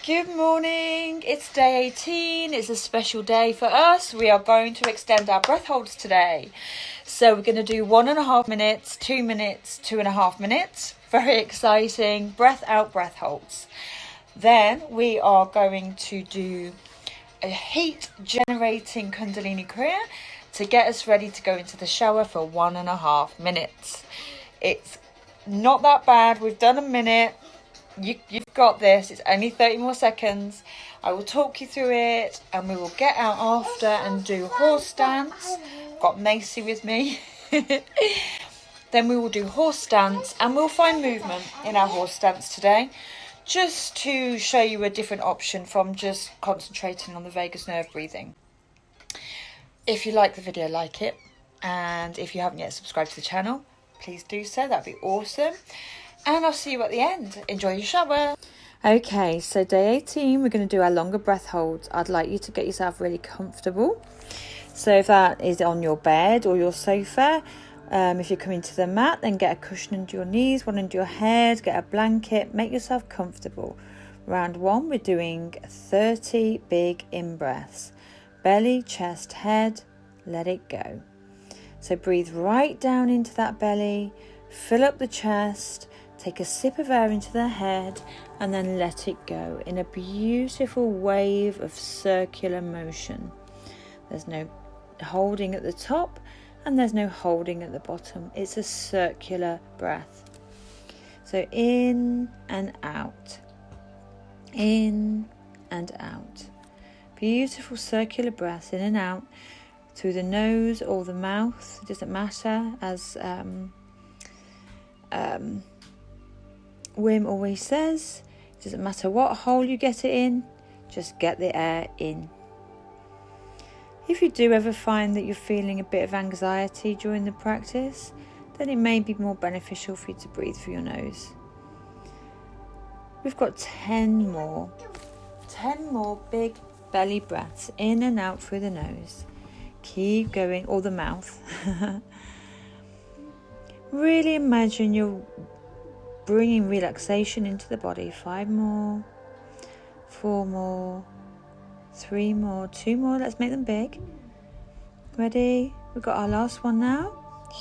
Good morning, it's day 18, it's a special day for us. We are going to extend our breath holds today. So we're going to do 1.5 minutes, 2 minutes, 2.5 minutes. Very exciting, breath out, breath holds. Then we are going to do a heat generating kundalini kriya to get us ready to go into the shower for 1.5 minutes. It's not that bad, we've done a minute. You've got this. It's only 30 more seconds. I will talk you through it and we will get out after and do horse stance. Got Macy with me. Then we will do horse stance and we'll find movement in our horse stance today, just to show you a different option from just concentrating on the vagus nerve breathing. If you like the video, like it, and if you haven't yet subscribed to the channel, please do so. That'd be awesome. And I'll see you at the end. Enjoy your shower. Okay, so day 18, we're going to do our longer breath holds. I'd like you to get yourself really comfortable. So if that is on your bed or your sofa, if you're coming to the mat, then get a cushion under your knees, one under your head, get a blanket, make yourself comfortable. Round 1, we're doing 30 big in-breaths. Belly, chest, head, let it go. So breathe right down into that belly, fill up the chest, take a sip of air into the head and then let it go in a beautiful wave of circular motion. There's no holding at the top and there's no holding at the bottom. It's a circular breath. So in and out. In and out. Beautiful circular breaths in and out through the nose or the mouth. It doesn't matter, as Wim always says, it doesn't matter what hole you get it in, just get the air in. If you do ever find that you're feeling a bit of anxiety during the practice, then it may be more beneficial for you to breathe through your nose. We've got 10 more big belly breaths in and out through the nose. Keep going, or the mouth. Really imagine you're bringing relaxation into the body. 5 more, 4 more, 3 more, 2 more. Let's make them big. Ready? We've got our last one now.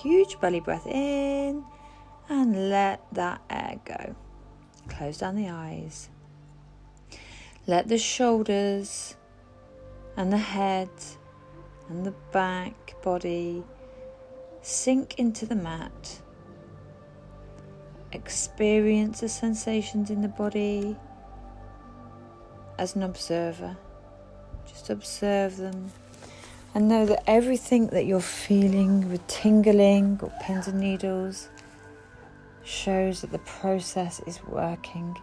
Huge belly breath in and let that air go. Close down the eyes. Let the shoulders and the head and the back body sink into the mat. Experience the sensations in the body as an observer. Just observe them and know that everything that you're feeling with tingling or pins and needles shows that the process is working,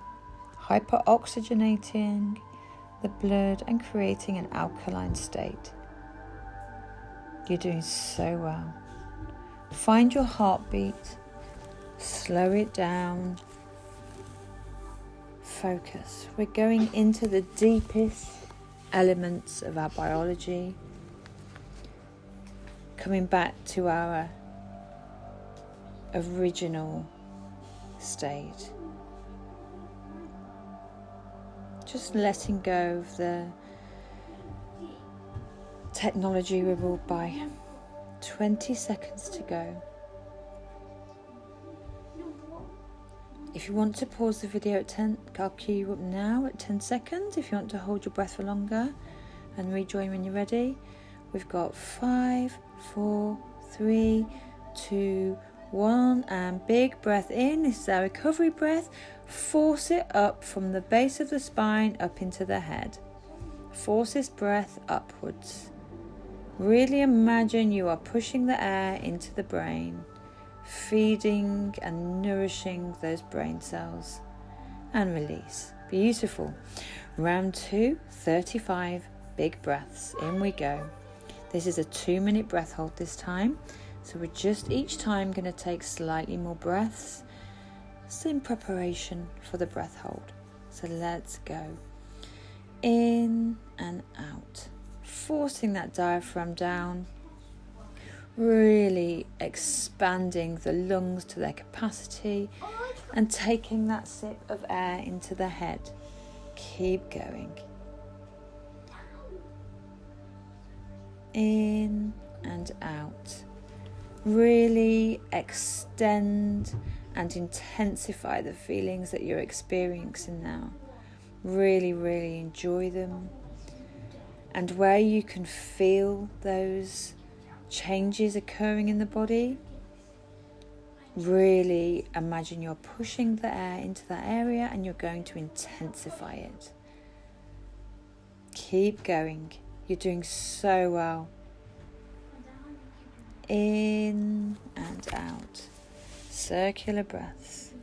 hyperoxygenating the blood and creating an alkaline state. You're doing so well. Find your heartbeat. Slow it down. Focus. We're going into the deepest elements of our biology. Coming back to our original state. Just letting go of the technology we're ruled by. 20 seconds to go. If you want to pause the video at 10, I'll cue you up now at 10 seconds. If you want to hold your breath for longer and rejoin when you're ready. We've got 5, 4, 3, 2, 1, and big breath in. This is our recovery breath. Force it up from the base of the spine up into the head. Force this breath upwards. Really imagine you are pushing the air into the brain, feeding and nourishing those brain cells, and release. Beautiful. Round 2, 35 big breaths. In we go. This is a 2-minute breath hold this time. So we're just each time going to take slightly more breaths. It's in preparation for the breath hold. So let's go. In and out. Forcing that diaphragm down. Really expanding the lungs to their capacity and taking that sip of air into the head. Keep going. In and out. Really extend and intensify the feelings that you're experiencing now. Really, really enjoy them. And where you can feel those changes occurring in the body, really imagine you're pushing the air into that area and you're going to intensify it. Keep going. You're doing so well. In and out. Circular breaths.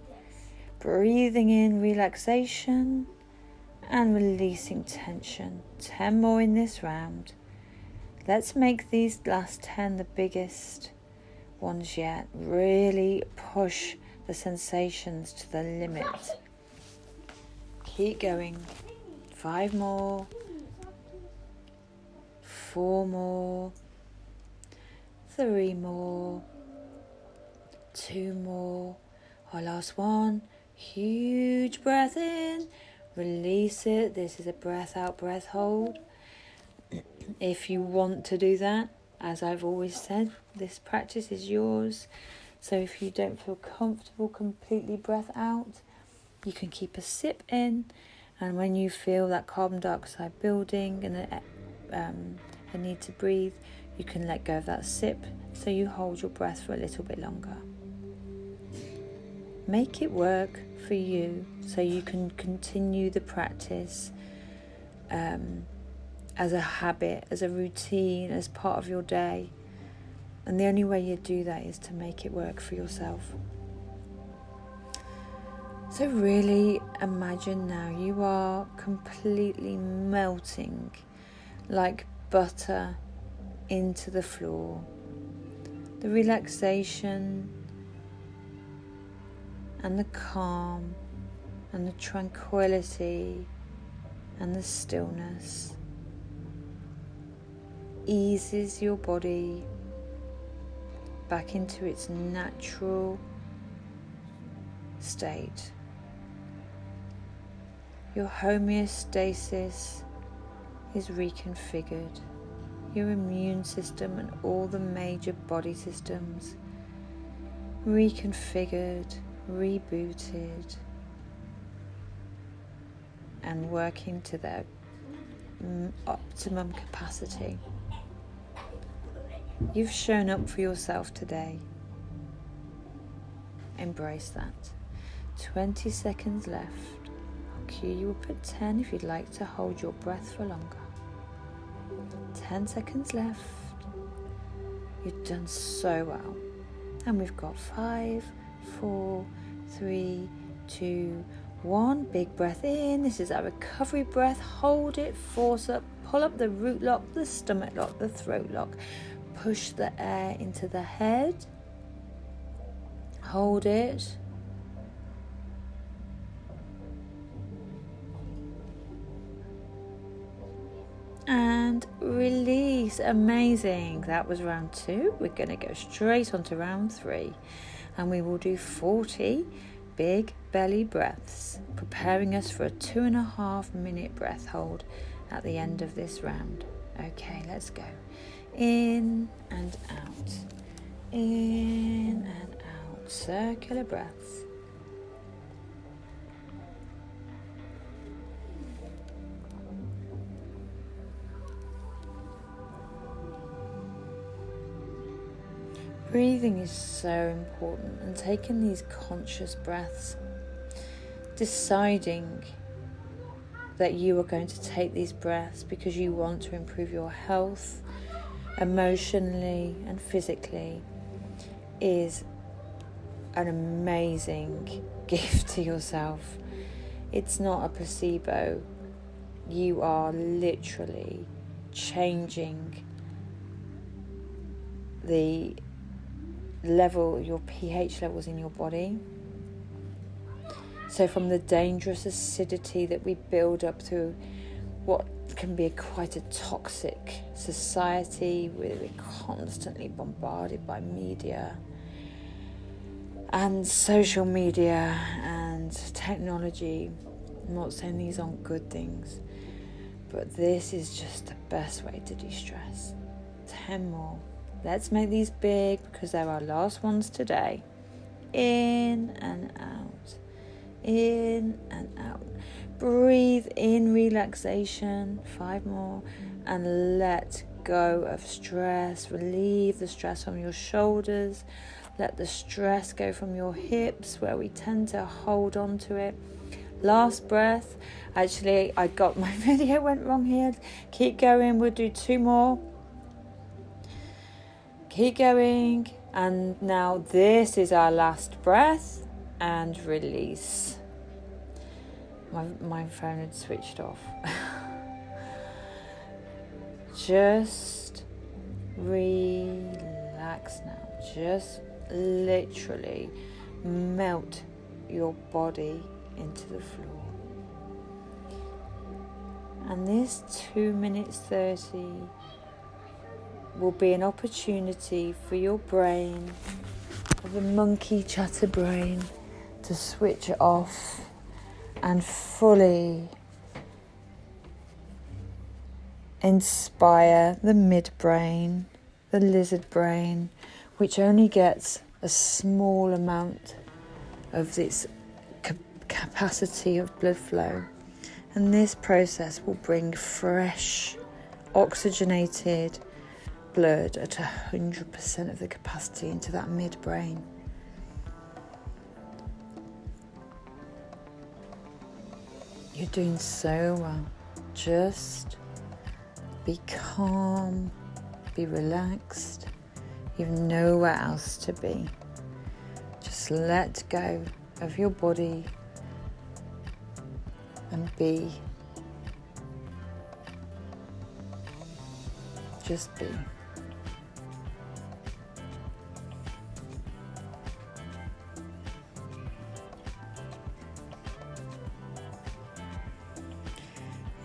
Breathing in relaxation and releasing tension. 10 more in this round. Let's make these last 10 the biggest ones yet. Really push the sensations to the limit. Keep going. 5 more. 4 more. 3 more. 2 more. Our last one. Huge breath in. Release it. This is a breath out, breath hold. If you want to do that, as I've always said, this practice is yours. So if you don't feel comfortable completely breath out, you can keep a sip in. And when you feel that carbon dioxide building and a need to breathe, you can let go of that sip. So you hold your breath for a little bit longer. Make it work for you so you can continue the practice as a habit, as a routine, as part of your day. And the only way you do that is to make it work for yourself. So really imagine now you are completely melting like butter into the floor. The relaxation and the calm and the tranquility and the stillness eases your body back into its natural state. Your homeostasis is reconfigured. Your immune system and all the major body systems reconfigured, rebooted, and working to their optimum capacity. You've shown up for yourself today. Embrace that. 20 seconds left. I'll cue you up at 10 if you'd like to hold your breath for longer. 10 seconds left. You've done so well. And we've got 5, 4, 3, 2, 1. Big breath in. This is our recovery breath. Hold it, force up, pull up the root lock, the stomach lock, the throat lock. Push the air into the head. Hold it. And release. Amazing. That was round 2. We're going to go straight on to round 3. And we will do 40 big belly breaths, preparing us for a 2.5 minute breath hold at the end of this round. Okay, let's go. In and out. In and out. Circular breaths. Breathing is so important, and taking these conscious breaths, deciding that you are going to take these breaths because you want to improve your health emotionally and physically, is an amazing gift to yourself. It's not a placebo. You are literally changing the level, your pH levels in your body. So from the dangerous acidity that we build up through what can be quite a toxic society, where we're constantly bombarded by media and social media and technology, I'm not saying these aren't good things, but this is just the best way to de-stress. 10 more. Let's make these big because they're our last ones today. In and out. In and out. Breathe in relaxation. 5 more. And let go of stress. Relieve the stress from your shoulders. Let the stress go from your hips where we tend to hold on to it. Last breath. Actually, I got my video went wrong here. Keep going. We'll do 2 more. Keep going. And now this is our last breath. And release. My phone had switched off. Just relax now. Just literally melt your body into the floor. And this 2 minutes 30 will be an opportunity for your brain, for the monkey chatter brain, to switch off and fully inspire the midbrain, the lizard brain, which only gets a small amount of its capacity of blood flow. And this process will bring fresh, oxygenated blood at 100% of the capacity into that midbrain. You're doing so well. Just be calm, be relaxed. You've nowhere else to be. Just let go of your body and be. Just be.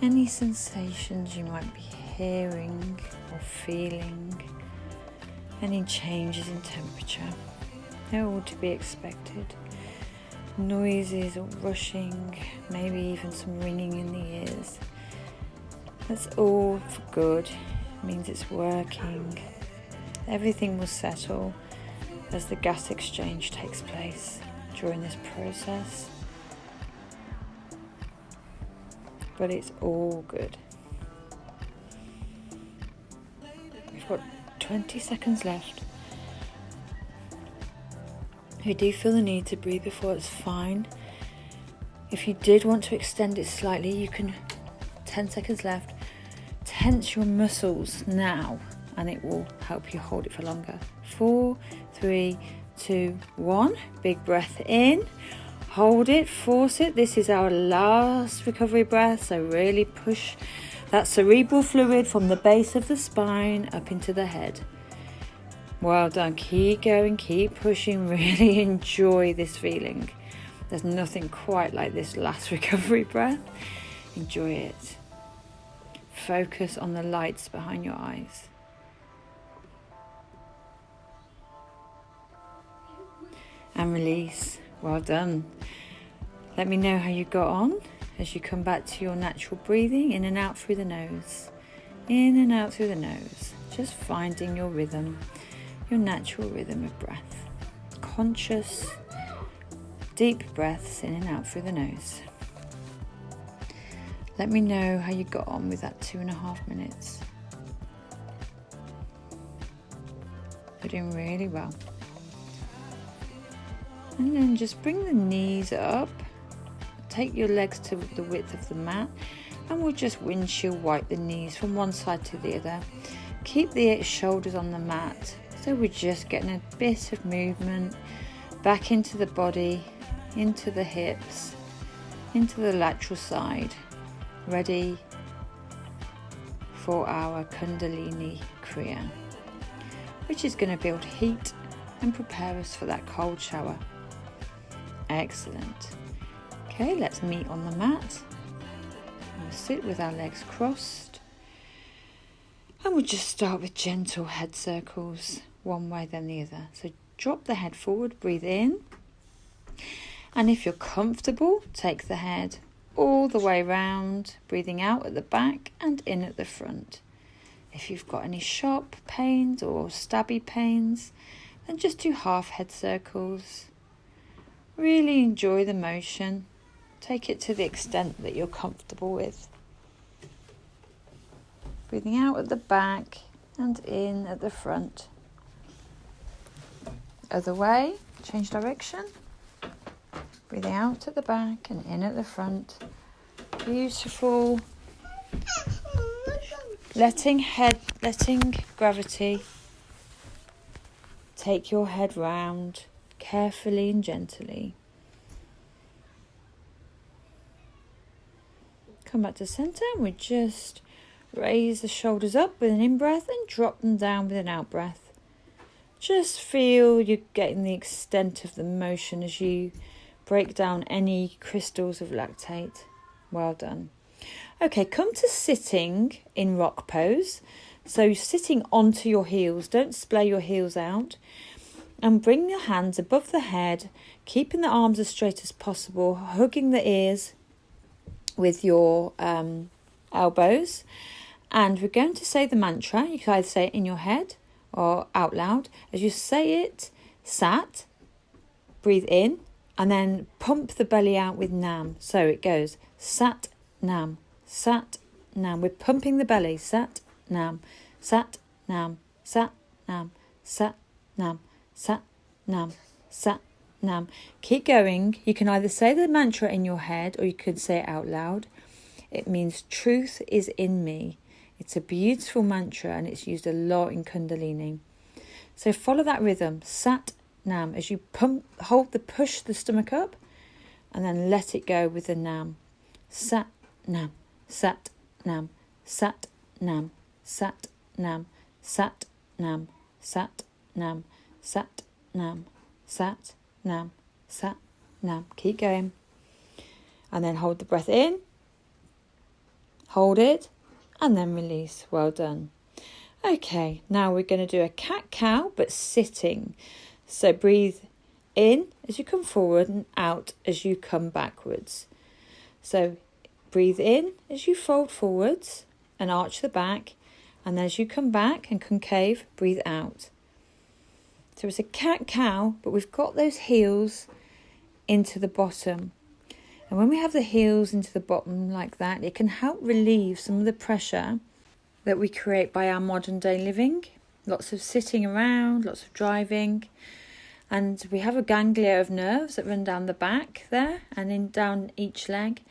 Any sensations you might be hearing or feeling, any changes in temperature, they're all to be expected. Noises or rushing, maybe even some ringing in the ears. That's all for good. It means it's working. Everything will settle as the gas exchange takes place during this process. But it's all good. We've got 20 seconds left. If you do feel the need to breathe before, it's fine. If you did want to extend it slightly, you can. 10 seconds left. Tense your muscles now, and it will help you hold it for longer. 4, 3, 2, 1. Big breath in. Hold it, force it. This is our last recovery breath, so really push that cerebral fluid from the base of the spine up into the head. Well done. Keep going, keep pushing. Really enjoy this feeling. There's nothing quite like this last recovery breath. Enjoy it. Focus on the lights behind your eyes. And release. Well done. Let me know how you got on as you come back to your natural breathing, in and out through the nose. In and out through the nose. Just finding your rhythm, your natural rhythm of breath. Conscious, deep breaths in and out through the nose. Let me know how you got on with that 2.5 minutes. You're doing really well. And then just bring the knees up. Take your legs to the width of the mat, and we'll just windshield wipe the knees from one side to the other. Keep the shoulders on the mat, so we're just getting a bit of movement back into the body, into the hips, into the lateral side, ready for our kundalini kriya, which is going to build heat and prepare us for that cold shower. Excellent. Okay, let's meet on the mat. We'll sit with our legs crossed, and we'll just start with gentle head circles, one way then the other. So drop the head forward, breathe in, and if you're comfortable, take the head all the way round, breathing out at the back and in at the front. If you've got any sharp pains or stabby pains, then just do half head circles. Really enjoy the motion. Take it to the extent that you're comfortable with. Breathing out at the back and in at the front. Other way, change direction. Breathing out at the back and in at the front. Beautiful. Letting gravity take your head round carefully and gently. Come back to centre and we just raise the shoulders up with an in-breath and drop them down with an out-breath. Just feel you're getting the extent of the motion as you break down any crystals of lactate. Well done. Okay, come to sitting in rock pose. So sitting onto your heels, don't splay your heels out. And bring your hands above the head, keeping the arms as straight as possible, hugging the ears with your elbows. And we're going to say the mantra. You can either say it in your head or out loud. As you say it, sat, breathe in, and then pump the belly out with nam. So it goes sat, nam, sat, nam. We're pumping the belly. Sat, nam, sat, nam, sat, nam, sat, nam, sat, nam, sat, nam. Keep going. You can either say the mantra in your head or you could say it out loud. It means truth is in me. It's a beautiful mantra and it's used a lot in kundalini. So follow that rhythm. Sat, nam. As you push the stomach up and then let it go with the nam. Sat, nam, sat, nam, sat, nam, sat, nam, sat, nam, sat, nam, sat, nam, sat, nam, sat, nam. Keep going. And then hold the breath in. Hold it. And then release. Well done. Okay, now we're going to do a cat-cow, but sitting. So breathe in as you come forward and out as you come backwards. So breathe in as you fold forwards and arch the back. And as you come back and concave, breathe out. So it's a cat-cow, but we've got those heels into the bottom. And when we have the heels into the bottom like that, it can help relieve some of the pressure that we create by our modern day living. Lots of sitting around, lots of driving. And we have a ganglia of nerves that run down the back there and down each leg.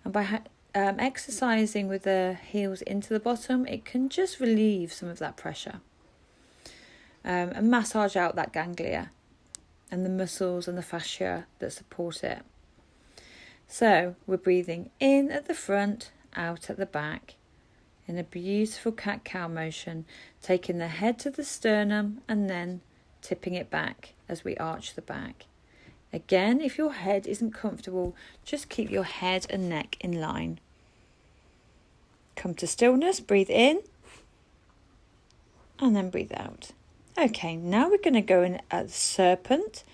And by exercising with the heels into the bottom, it can just relieve some of that pressure. And massage out that ganglia and the muscles and the fascia that support it. So we're breathing in at the front, out at the back in a beautiful cat-cow motion, taking the head to the sternum and then tipping it back as we arch the back. Again, if your head isn't comfortable, just keep your head and neck in line. Come to stillness, breathe in and then breathe out. Okay, now we're going to go in a serpent.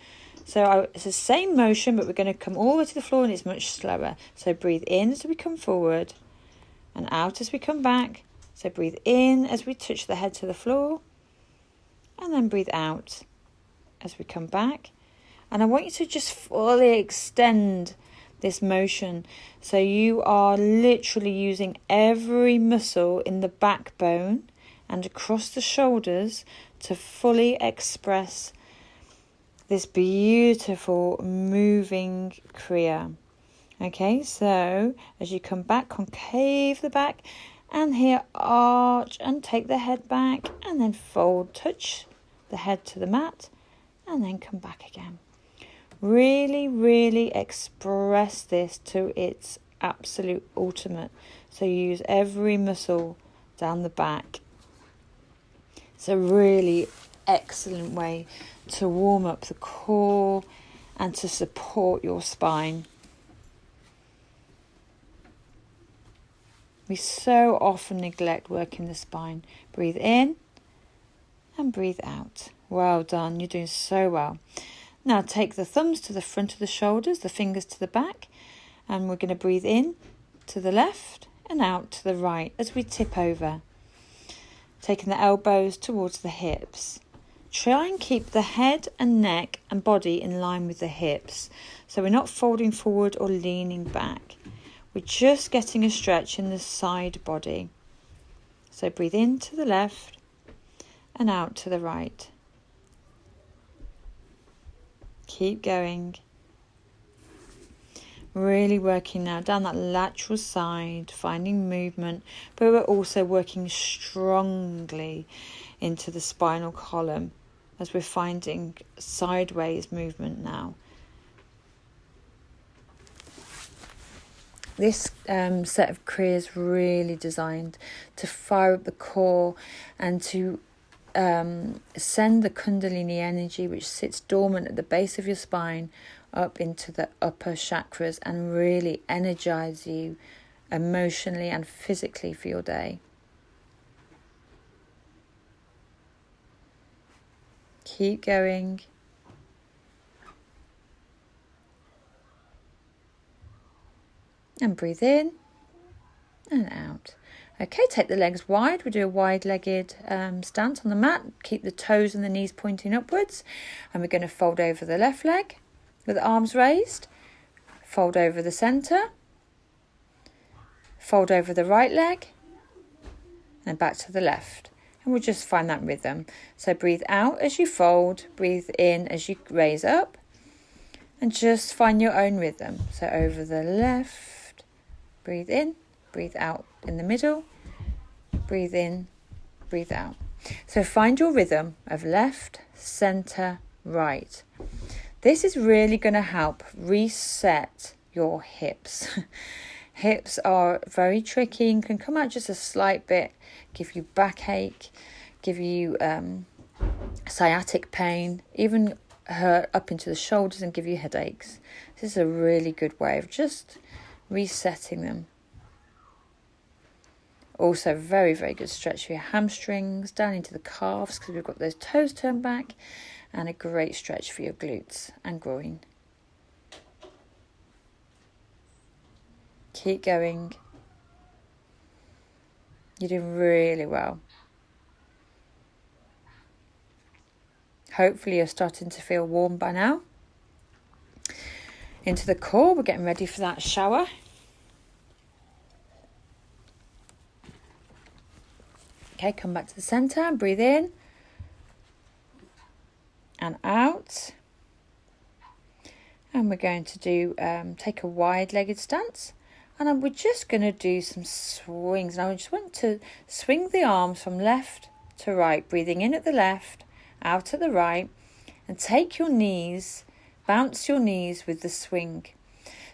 So it's the same motion, but we're going to come all the way to the floor and it's much slower. So breathe in as we come forward and out as we come back. So breathe in as we touch the head to the floor and then breathe out as we come back. And I want you to just fully extend this motion. So you are literally using every muscle in the backbone and across the shoulders to fully express this beautiful moving kriya. Okay, so as you come back, concave the back and here arch and take the head back and then fold, touch the head to the mat and then come back again. Really, really express this to its absolute ultimate. So you use every muscle down the back. It's a really excellent way to warm up the core and to support your spine. We so often neglect working the spine. Breathe in and breathe out. Well done, you're doing so well. Now take the thumbs to the front of the shoulders, the fingers to the back, And we're going to breathe in to the left and out to the right as we tip over. Taking the elbows towards the hips. Try and keep the head and neck and body in line with the hips. So we're not folding forward or leaning back. We're just getting a stretch in the side body. So breathe in to the left and out to the right. Keep going. Really working now down that lateral side, finding movement, but we're also working strongly into the spinal column as we're finding sideways movement now. This set of kriya is really designed to fire up the core and to send the kundalini energy, which sits dormant at the base of your spine, up into the upper chakras and really energize you emotionally and physically for your day. Keep going. And breathe in and out. Okay, take the legs wide. We do a wide-legged stance on the mat. Keep the toes and the knees pointing upwards. And we're going to fold over the left leg with the arms raised. Fold over the centre. Fold over the right leg. And back to the left. And we'll just find that rhythm. So breathe out as you fold. Breathe in as you raise up. And just find your own rhythm. So over the left. Breathe in. Breathe out in the middle. Breathe in. Breathe out. So find your rhythm of left, centre, right. This is really going to help reset your hips. Hips are very tricky and can come out just a slight bit, give you backache, give you sciatic pain, even hurt up into the shoulders and give you headaches. This is a really good way of just resetting them. Also very, very good stretch for your hamstrings, down into the calves because we've got those toes turned back, and a great stretch for your glutes and groin. Keep going. You're doing really well. Hopefully you're starting to feel warm by now. Into the core, we're getting ready for that shower. Okay, come back to the centre and breathe in and out. And we're going to do take a wide-legged stance. And we're just going to do some swings. Now I just want to swing the arms from left to right, breathing in at the left, out at the right, and take your knees, bounce your knees with the swing.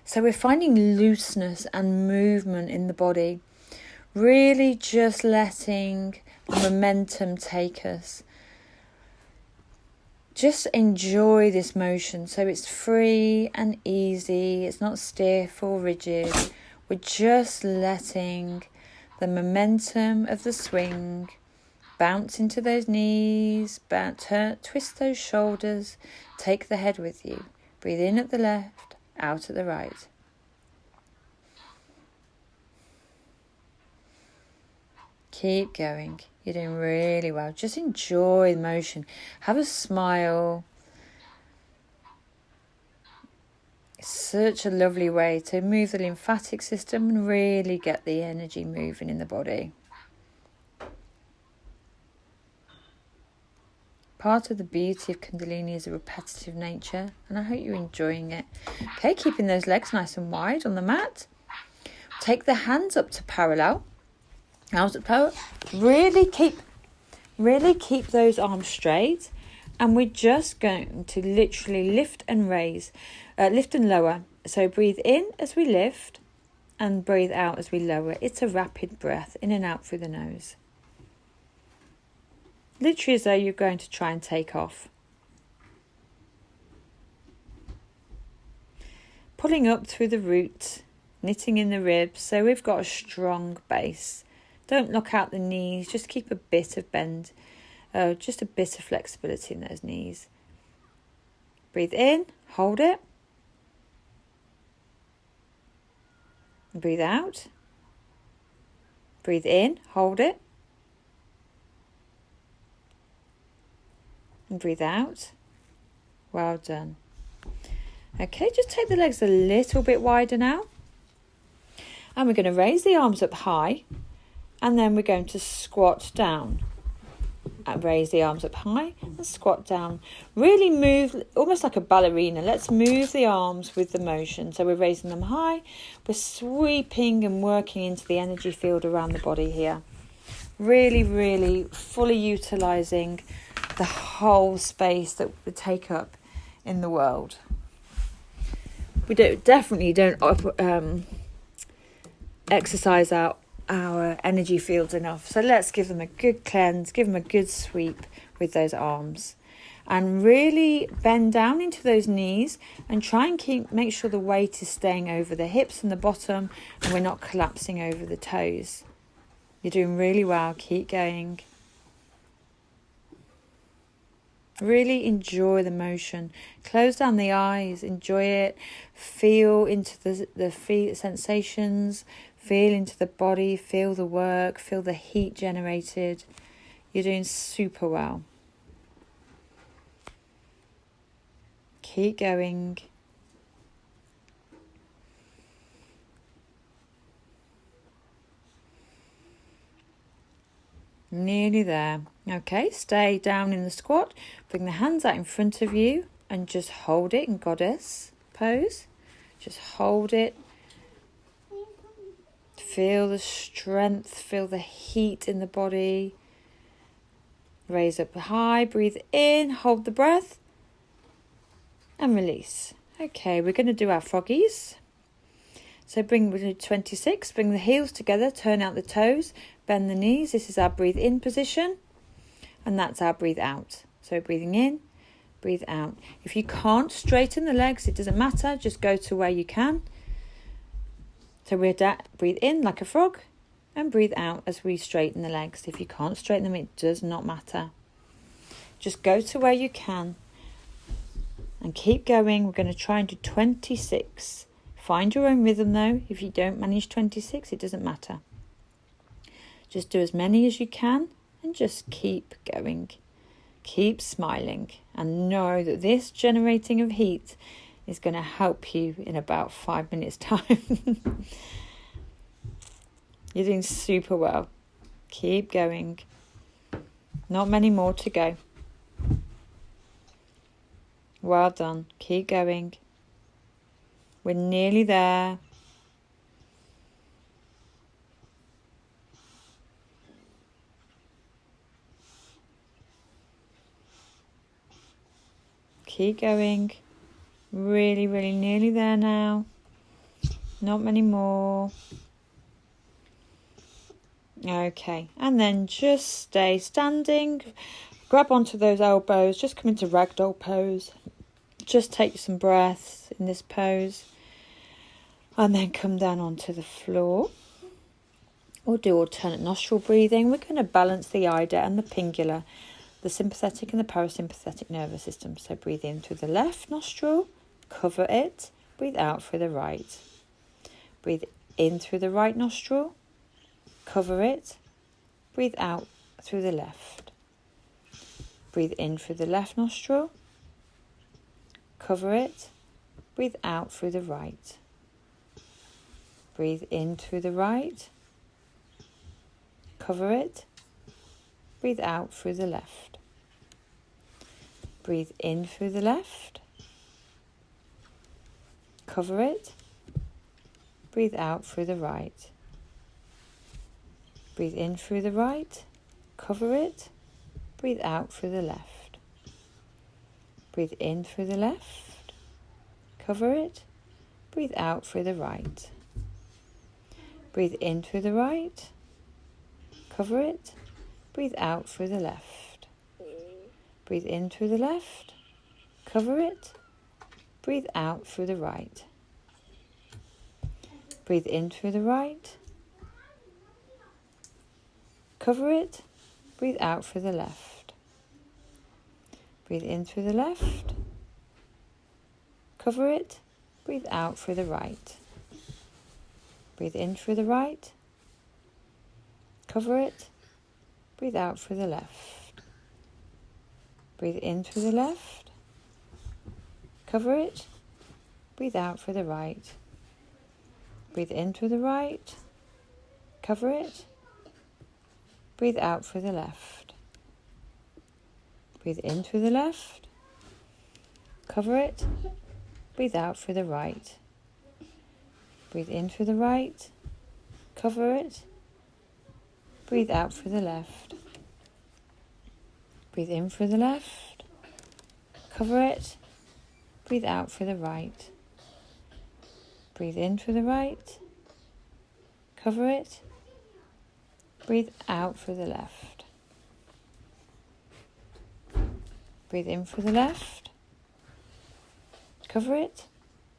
So we're finding looseness and movement in the body. Really just letting the momentum take us. Just enjoy this motion so it's free and easy. It's not stiff or rigid. We're just letting the momentum of the swing bounce into those knees, twist those shoulders, take the head with you. Breathe in at the left, out at the right. Keep going. You're doing really well. Just enjoy the motion. Have a smile. It's such a lovely way to move the lymphatic system and really get the energy moving in the body. Part of the beauty of kundalini is a repetitive nature, and I hope you're enjoying it. Okay, keeping those legs nice and wide on the mat. Take the hands up to parallel. Arms up parallel. Really keep those arms straight, and we're just going to literally lift and raise, lift and lower. So breathe in as we lift and breathe out as we lower. It's a rapid breath in and out through the nose. Literally as though you're going to try and take off. Pulling up through the root, knitting in the ribs, so we've got a strong base. Don't lock out the knees, just keep a bit of bend, just a bit of flexibility in those knees. Breathe in, hold it. And breathe out. Breathe in, hold it. And breathe out. Well done. Okay, just take the legs a little bit wider now. And we're going to raise the arms up high. And then we're going to squat down. And raise the arms up high and squat down. Really move, almost like a ballerina. Let's move the arms with the motion. So we're raising them high. We're sweeping and working into the energy field around the body here. Really, really fully utilising the whole space that we take up in the world. We definitely don't exercise our energy fields enough. So let's give them a good cleanse, give them a good sweep with those arms. And really bend down into those knees and try and make sure the weight is staying over the hips and the bottom and we're not collapsing over the toes. You're doing really well. Keep going. Really enjoy the motion. Close down the eyes. Enjoy it. Feel into the feet sensations. Feel into the body. Feel the work. Feel the heat generated. You're doing super well. Keep going. Nearly there. Okay, stay down in the squat. Bring the hands out in front of you and just hold it in goddess pose. Just hold it. Feel the strength, feel the heat in the body. Raise up high, breathe in, hold the breath and release. Okay, we're going to do our froggies. So we're going to do 26, bring the heels together, turn out the toes, bend the knees. This is our breathe in position and that's our breathe out. So breathing in, breathe out. If you can't straighten the legs, it doesn't matter, just go to where you can. So we're breathe in like a frog and breathe out as we straighten the legs. If you can't straighten them, it does not matter. Just go to where you can and keep going. We're going to try and do 26. Find your own rhythm though. If you don't manage 26, it doesn't matter. Just do as many as you can and just keep going. Keep smiling and know that this generating of heat is going to help you in about 5 minutes time. You're doing super well. Keep going. Not many more to go. Well done. Keep going. We're nearly there. Keep going. Really, really nearly there now. Not many more. Okay, and then just stay standing. Grab onto those elbows. Just come into ragdoll pose. Just take some breaths in this pose. And then come down onto the floor. We'll do alternate nostril breathing. We're going to balance the ida and the pingula, the sympathetic and the parasympathetic nervous system. So breathe in through the left nostril. Cover it. Breathe out through the right. Breathe in through the right nostril. Cover it. Breathe out through the left. Breathe in through the left nostril. Cover it. Breathe out through the right. Breathe in through the right. Cover it. Breathe out through the left. Breathe in through the left. Cover it. Breathe out through the right. Breathe in through the right. Cover it. Breathe out through the left. Breathe in through the left. Cover it. Breathe out through the right. Breathe in through the right. Cover it. Breathe out through the left. Breathe in through the left. Cover it. Breathe out through the right. Breathe in through the right. Cover it. Breathe out through the left. Breathe in through the left. Cover it. Breathe out through the right. Breathe in through the right. Cover it. Breathe out through the left. Breathe in through the left. Cover it. Breathe out through the right. Breathe in through the right. Cover it. Breathe out through the left. Breathe in through the left. Cover it. Breathe out through the right. Breathe in through the right. Cover it. Breathe out through the left. Breathe in through the left. Cover it. Breathe out through the right. Breathe in through the right. Cover it. Breathe out through the left. Breathe in through the left. Cover it.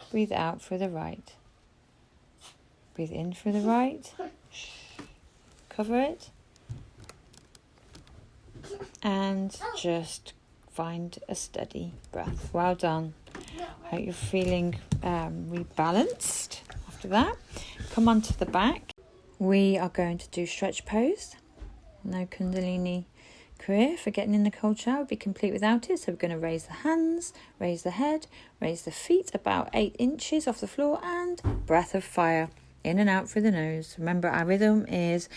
Breathe out through the right. Breathe in through the right. Cover it. And just find a steady breath. Well done. Hope you're feeling rebalanced after that. Come onto the back. We are going to do stretch pose. No kundalini kriya for getting in the cold shower would be complete without it. So we're going to raise the hands, raise the head, raise the feet about 8 inches off the floor, and breath of fire in and out through the nose. Remember, our rhythm is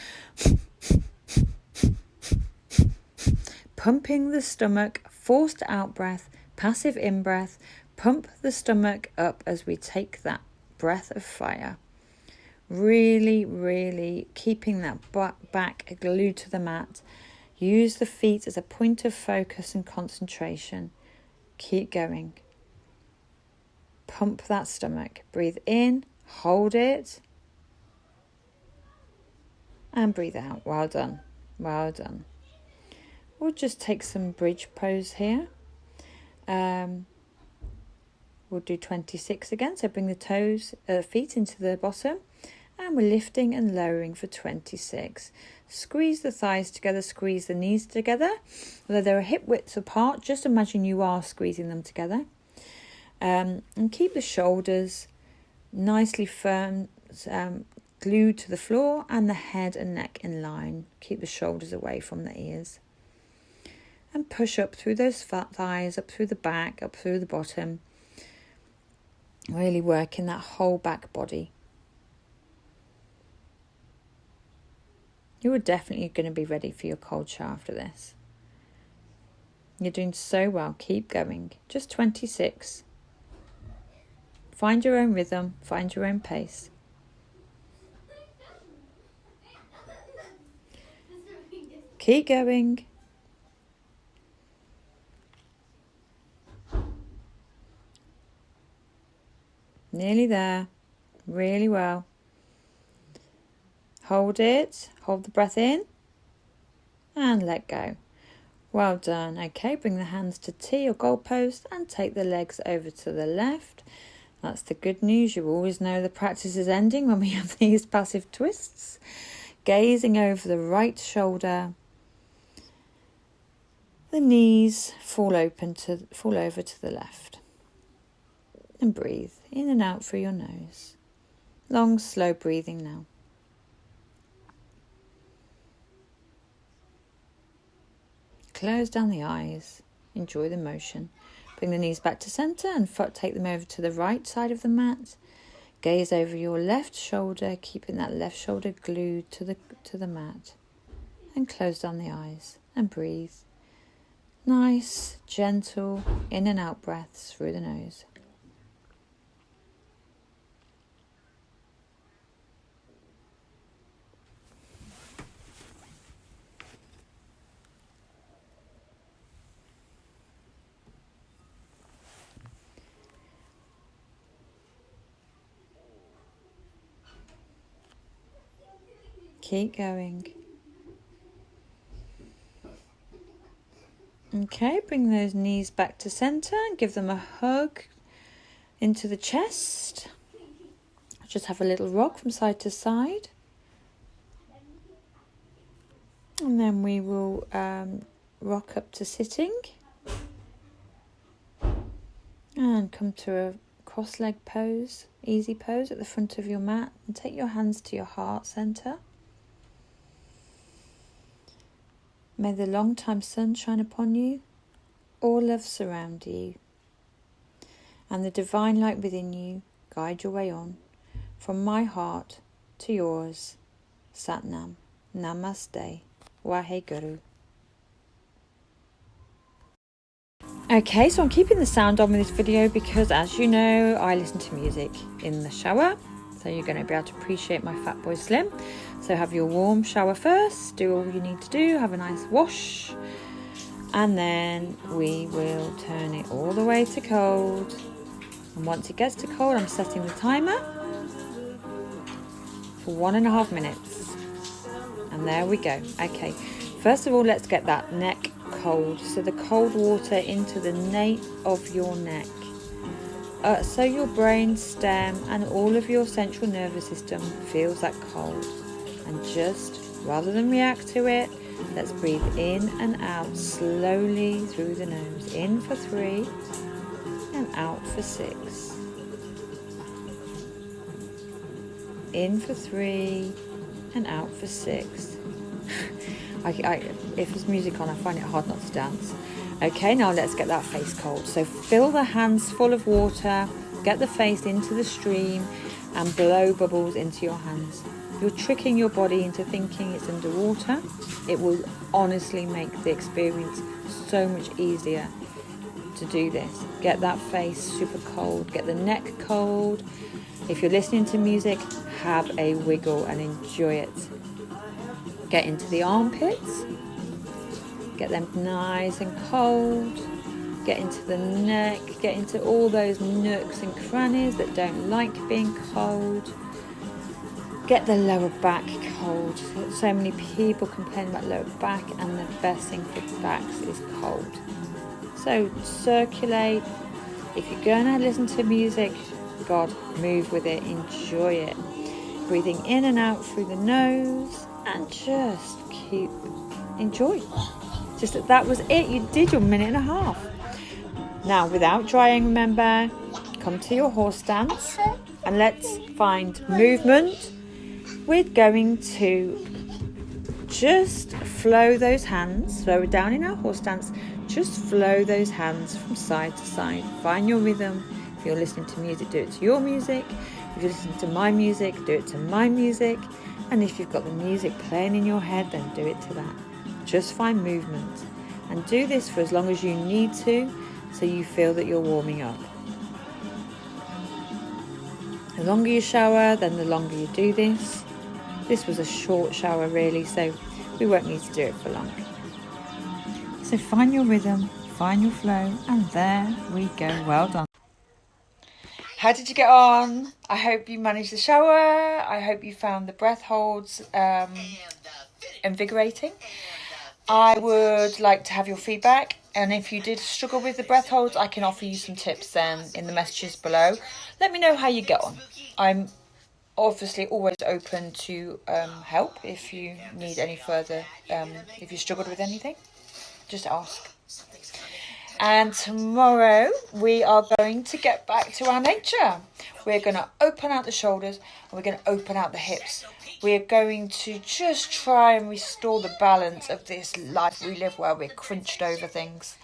pumping the stomach, forced out breath, passive in breath. Pump the stomach up as we take that breath of fire. Really, really keeping that back glued to the mat. Use the feet as a point of focus and concentration. Keep going. Pump that stomach. Breathe in, hold it, and breathe out. Well done. Well done. We'll just take some bridge pose here. We'll do 26 again. So bring the feet into the bottom. And we're lifting and lowering for 26. Squeeze the thighs together, squeeze the knees together. Although they're hip widths apart, just imagine you are squeezing them together. And keep the shoulders nicely firm, glued to the floor, and the head and neck in line. Keep the shoulders away from the ears. And push up through those fat thighs, up through the back, up through the bottom. Really working that whole back body. You are definitely going to be ready for your cold shower after this. You're doing so well. Keep going. Just 26. Find your own rhythm. Find your own pace. Keep going. Nearly there. Really well. Hold it. Hold the breath in. And let go. Well done. Okay, bring the hands to T or goalpost and take the legs over to the left. That's the good news. You always know the practice is ending when we have these passive twists. Gazing over the right shoulder. The knees fall over to the left. And breathe in and out through your nose. Long, slow breathing now. Close down the eyes. Enjoy the motion. Bring the knees back to centre and take them over to the right side of the mat. Gaze over your left shoulder, keeping that left shoulder glued to the mat. And close down the eyes and breathe. Nice, gentle in and out breaths through the nose. Keep going. Okay, bring those knees back to centre and give them a hug into the chest. Just have a little rock from side to side. And then we will rock up to sitting. And come to a cross-leg pose easy pose at the front of your mat and take your hands to your heart center. May the long-time sun shine upon you, all love surround you, and the divine light within you guide your way on, from my heart to yours. Satnam. Namaste. Waheguru. Okay, so I'm keeping the sound on with this video because, as you know, I listen to music in the shower. So you're going to be able to appreciate my fat boy slim. So have your warm shower first. Do all you need to do. Have a nice wash. And then we will turn it all the way to cold. And once it gets to cold, I'm setting the timer for 1.5 minutes. And there we go. Okay, first of all, let's get that neck cold. So the cold water into the nape of your neck. So your brain stem and all of your central nervous system feels that cold. And just, rather than react to it, let's breathe in and out slowly through the nose. In for 3 and out for 6. In for 3 and out for 6. If there's music on, I find it hard not to dance. Okay, now let's get that face cold. So fill the hands full of water, get the face into the stream and blow bubbles into your hands. You're tricking your body into thinking it's underwater. It will honestly make the experience so much easier to do this. Get that face super cold, get the neck cold. If you're listening to music, have a wiggle and enjoy it. Get into the armpits. Get them nice and cold. Get into the neck. Get into all those nooks and crannies that don't like being cold. Get the lower back cold. So many people complain about lower back, and the best thing for backs is cold. So circulate. If you're going to listen to music, God, move with it. Enjoy it. Breathing in and out through the nose, and just keep enjoy. Just that was it. You did your 1.5 minutes. Now, without drying, remember, come to your horse stance and let's find movement. We're going to just flow those hands. So we're down in our horse stance. Just flow those hands from side to side. Find your rhythm. If you're listening to music, do it to your music. If you're listening to my music, do it to my music. And if you've got the music playing in your head, then do it to that. Just find movement. And do this for as long as you need to, so you feel that you're warming up. The longer you shower, then the longer you do this. This was a short shower really, so we won't need to do it for long. So find your rhythm, find your flow, and there we go. Well done. How did you get on? I hope you managed the shower. I hope you found the breath holds invigorating. I would like to have your feedback, and if you did struggle with the breath holds, I can offer you some tips then in the messages below. Let me know how you get on. I'm obviously always open to help if you need any further, if you struggled with anything, just ask. And tomorrow we are going to get back to our nature. We're going to open out the shoulders and we're going to open out the hips. We're going to just try and restore the balance of this life we live where we're crunched over things.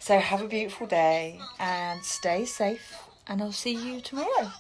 So have a beautiful day and stay safe, and I'll see you tomorrow.